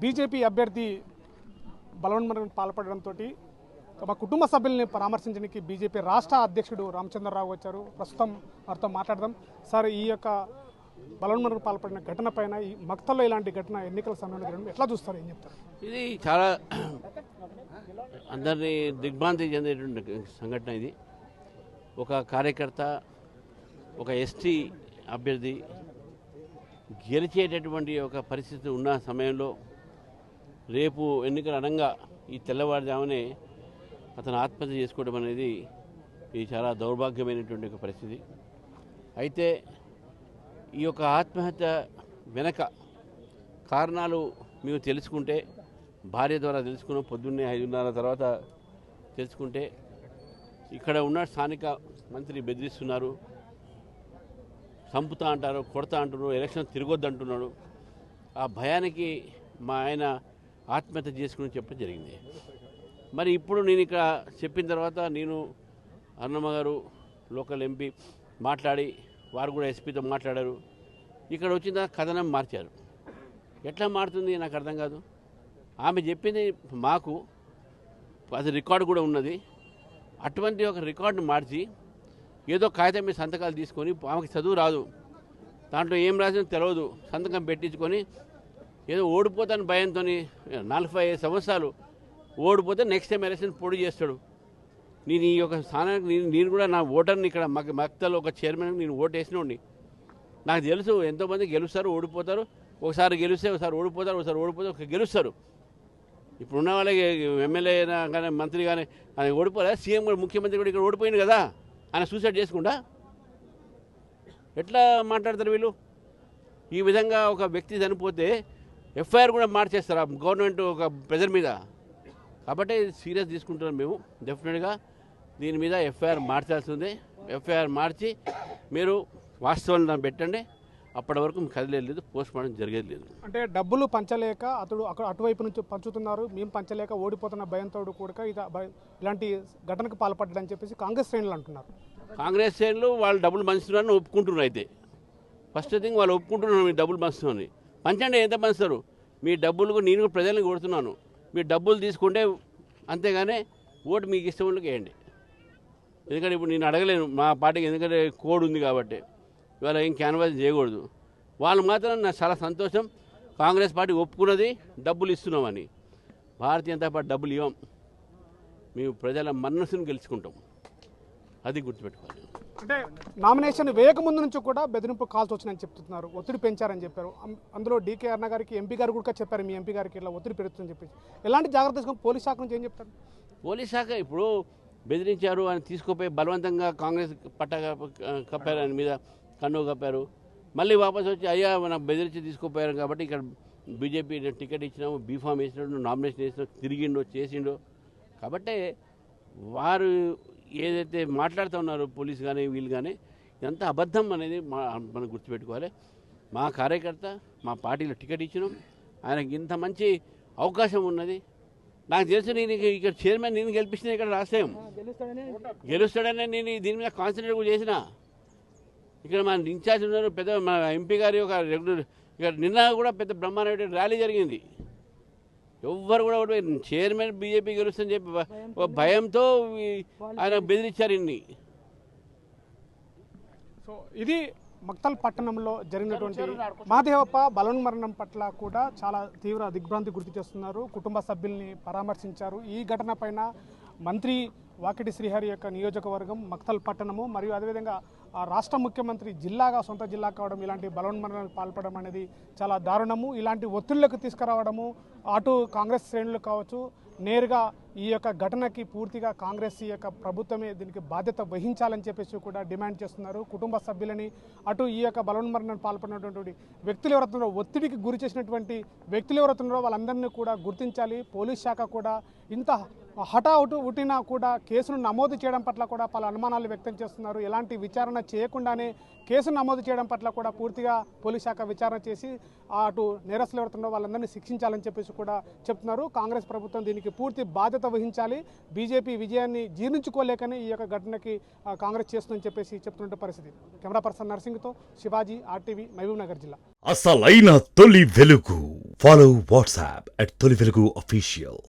BJP అభ్యర్థి బలవన్మరణం పాల్పడడంతో తమ కుటుంబ సభ్యుల్ని పరామర్శించడానికి బీజేపీ రాష్ట్ర అధ్యక్షుడు రామచంద్రరావు వచ్చారు. ప్రస్తుతం వారితో మాట్లాడదాం. సార్, ఈ యొక్క బలవన్మరణం పాల్పడిన ఘటన పైన ఈ మక్తల్లో ఇలాంటి ఘటన ఎన్నికల సమయంలో జరగడం ఎట్లా చూస్తారు, ఏం చెప్తారు? ఇది చాలా అందరినీ దిగ్భ్రాంతి చెందేటువంటి సంఘటన. ఇది ఒక కార్యకర్త, ఒక ఎస్టీ అభ్యర్థి గెలిచేటటువంటి ఒక పరిస్థితి ఉన్న సమయంలో రేపు ఎన్నికలు అనగా ఈ తెల్లవారుజామునే అతను ఆత్మహత్య చేసుకోవడం అనేది ఇది చాలా దౌర్భాగ్యమైనటువంటి ఒక పరిస్థితి. అయితే ఈ యొక్క ఆత్మహత్య వెనక కారణాలు మేము తెలుసుకుంటే, భార్య ద్వారా తెలుసుకున్నాం, పొద్దున్నే 5:30 తర్వాత తెలుసుకుంటే ఇక్కడ ఉన్న స్థానిక మంత్రి బెదిరిస్తున్నారు, చంపుతా అంటారు, కొడతా అంటున్నారు, ఎలక్షన్ తిరగొద్దు అంటున్నాడు. ఆ భయానికి మా ఆయన ఆత్మహత్య చేసుకుని చెప్పడం జరిగింది. మరి ఇప్పుడు నేను ఇక్కడ చెప్పిన తర్వాత నేను అన్నమ్మ గారు లోకల్ ఎంపీ మాట్లాడి వారు కూడా ఎస్పీతో మాట్లాడారు. ఇక్కడ వచ్చిన కథనం మార్చారు. ఎట్లా మారుతుంది నాకు అర్థం కాదు. ఆమె చెప్పింది మాకు అది రికార్డు కూడా ఉన్నది. అటువంటి ఒక రికార్డును మార్చి ఏదో కాగితం మీద సంతకాలు తీసుకొని, ఆమెకి చదువు రాదు, దాంట్లో ఏం రాసిందో తెలియదు, సంతకం పెట్టించుకొని ఏదో ఓడిపోతాను భయంతో 45 సంవత్సరాలు ఓడిపోతే నెక్స్ట్ టైం ఎలక్షన్ పోటీ చేస్తాడు. నేను ఈ యొక్క స్థానానికి నేను కూడా నా ఓటర్ని ఇక్కడ మక్తలో ఒక చైర్మన్కి నేను ఓటు వేసినోడిని. నాకు తెలుసు ఎంతోమంది గెలుస్తారు, ఓడిపోతారు, ఒకసారి గెలిస్తే ఒకసారి ఓడిపోతారు, ఒకసారి గెలుస్తారు. ఇప్పుడు ఉన్న వాళ్ళకి ఎమ్మెల్యే కానీ మంత్రి కానీ ఆయన ఓడిపోలే, సీఎం కూడా ముఖ్యమంత్రి కూడా ఇక్కడ ఓడిపోయింది కదా, ఆయన సూసైడ్ చేసుకుంటా ఎట్లా మాట్లాడతారు వీళ్ళు? ఈ విధంగా ఒక వ్యక్తి చనిపోతే ఎఫ్ఐఆర్ కూడా మార్చేస్తారు గవర్నమెంట్ ఒక ప్రెజర్ మీద. కాబట్టి సీరియస్ తీసుకుంటున్నాం మేము. డెఫినెట్గా దీని మీద ఎఫ్ఐఆర్ మార్చాల్సిందే. ఎఫ్ఐఆర్ మార్చి మీరు వాస్తవాలను పెట్టండి. అప్పటి వరకు కదిలేదు, పోస్ట్ మార్టం జరిగేది లేదు. అంటే డబ్బులు పంచలేక అటువైపు నుంచి పంచుతున్నారు, మేము పంచలేక ఓడిపోతున్న భయంతో కూడా ఇలాంటి ఘటనకు పాల్పడ్డాడని చెప్పేసి కాంగ్రెస్ శ్రేణులు అంటున్నారు. కాంగ్రెస్ శ్రేణులు వాళ్ళు డబ్బులు పంచుతున్నారని ఒప్పుకుంటున్నారు. అయితే ఫస్ట్ థింగ్ వాళ్ళు ఒప్పుకుంటున్నారు మీ డబ్బులు పంచుతున్నారని. పంచండి, ఎంత పంచుతారు మీ డబ్బులకు? నేను కూడా ప్రజలను కొడుతున్నాను, మీరు డబ్బులు తీసుకుంటే అంతేగానే ఓటు మీకు ఇష్టం వాళ్ళకి వేయండి. ఎందుకంటే ఇప్పుడు నేను అడగలేను మా పార్టీకి, ఎందుకంటే కోడ్ ఉంది కాబట్టి ఇవాళ ఏం క్యాన్వాస్ చేయకూడదు. వాళ్ళు మాత్రం నాకు చాలా సంతోషం, కాంగ్రెస్ పార్టీ ఒప్పుకున్నది డబ్బులు ఇస్తున్నామని. భారతీయ జనతా పార్టీ డబ్బులు ఇవ్వం, మేము ప్రజల మనసును గెలుచుకుంటాం, అది గుర్తుపెట్టుకోవాలి. అంటే నామినేషన్ వేయకముందు నుంచి కూడా బెదిరింపు కాల్స్ వచ్చినాయని చెప్తున్నారు, ఒత్తిడి పెంచారని చెప్పారు. అందులో డీకే అన్న గారికి ఎంపీ గారు కూడా చెప్పారు, మీ ఎంపీ గారికి ఇట్లా ఒత్తిడి పెరుగుతుందని చెప్పేసి. ఎలాంటి జాగ్రత్త తీసుకొని పోలీస్ శాఖ నుంచి ఏం చెప్తారు? పోలీస్ శాఖ ఇప్పుడు బెదిరించారు అని తీసుకుపోయి బలవంతంగా కాంగ్రెస్ పట్ట కప్పారు, ఆయన మీద కన్ను కప్పారు. మళ్ళీ వాపసు వచ్చి అయ్యా మనం బెదిరించి తీసుకుపోయారు కాబట్టి ఇక్కడ బీజేపీ టికెట్ ఇచ్చినాము, బీఫామ్ వేసినాడు, నామినేషన్ వేసినాడు, తిరిగిండో చేసిండో. కాబట్టి వారు ఏదైతే మాట్లాడుతూ ఉన్నారో పోలీసు కానీ వీళ్ళు కానీ ఇదంతా అబద్ధం అనేది మనం గుర్తుపెట్టుకోవాలి. మా కార్యకర్త మా పార్టీలో టికెట్ ఇచ్చినాం, ఆయనకి ఇంత మంచి అవకాశం ఉన్నది. నాకు తెలిసి నేను ఇక్కడ చైర్మన్ నేను గెలిపించిన ఇక్కడ రాష్ట్రం గెలుస్తాడనే నేను దీని మీద కాన్సన్ట్రేట్ కూడా చేసిన. ఇక్కడ మన ఇన్ఛార్జ్ ఉన్నారు పెద్ద, మా ఎంపీ గారి ఒక రెగ్యులర్ ఇక్కడ నిన్న కూడా పెద్ద బ్రహ్మాండ ర్యాలీ జరిగింది. ఎవ్వరు కూడా చైర్మన్ బీజేపీ గెలుస్తుందని చెప్పి ఒక భయంతో ఆయన బెదిరించారు ఇన్ని. సో ఇది మక్తల్ పట్టణంలో జరిగినటువంటి మహదేవప్ప బలవన్మరణం పట్ల కూడా చాలా తీవ్ర దిగ్భ్రాంతి గుర్తు చేస్తున్నారు. కుటుంబ సభ్యుల్ని పరామర్శించారు. ఈ ఘటన పైన మంత్రి వాకిటి శ్రీహరి యొక్క నియోజకవర్గం మక్తల్ పట్టణము మరియు అదేవిధంగా రాష్ట్ర ముఖ్యమంత్రి జిల్లాగా సొంత జిల్లా కావడం, ఇలాంటి బలవన్మరణాలకు పాల్పడడం అనేది చాలా దారుణము. ఇలాంటి ఒత్తిళ్లకు తీసుకురావడము అటు కాంగ్రెస్ శ్రేణులు కావచ్చు, నేరుగా ఈ యొక్క ఘటనకి పూర్తిగా కాంగ్రెస్ ఈ యొక్క ప్రభుత్వమే దీనికి బాధ్యత వహించాలని చెప్పేసి కూడా డిమాండ్ చేస్తున్నారు. కుటుంబ సభ్యులని అటు ఈ యొక్క బలవన్మరణానికి పాల్పడినటువంటి వ్యక్తులు ఎవరుతున్నారో, ఒత్తిడికి గురి చేసినటువంటి వ్యక్తులు ఎవరుతున్నారో వాళ్ళందరినీ కూడా గుర్తించాలి. పోలీస్ శాఖ కూడా ఇంత హఠాహుటు ఉట్టినా కూడా కేసును నమోదు చేయడం పట్ల కూడా పలు అనుమానాలు వ్యక్తం చేస్తున్నారు. ఎలాంటి విచారణ చేయకుండానే కేసు నమోదు చేయడం పట్ల కూడా పూర్తిగా పోలీస్ శాఖ విచారణ చేసి అటు నేరస్తులు ఎవరుతున్నారో వాళ్ళందరినీ శిక్షించాలని చెప్పేసి కూడా చెప్తున్నారు. కాంగ్రెస్ ప్రభుత్వం దీనికి పూర్తి బాధ్యత వహించాలి. బీజేపీ విజయాన్ని జీర్ణించుకోలేకనే ఈ యొక్క ఘటనకి కాంగ్రెస్ చేస్తుందని చెప్పేసి చెప్తున్న పరిస్థితి. కెమెరా పర్సన్ నర్సింగ్తో శివాజీ, ఆర్టీవీ, మహబూబ్ నగర్ జిల్లా. అసలైన తొలి వెలుగు Follow WhatsApp at Toli Velugu Official.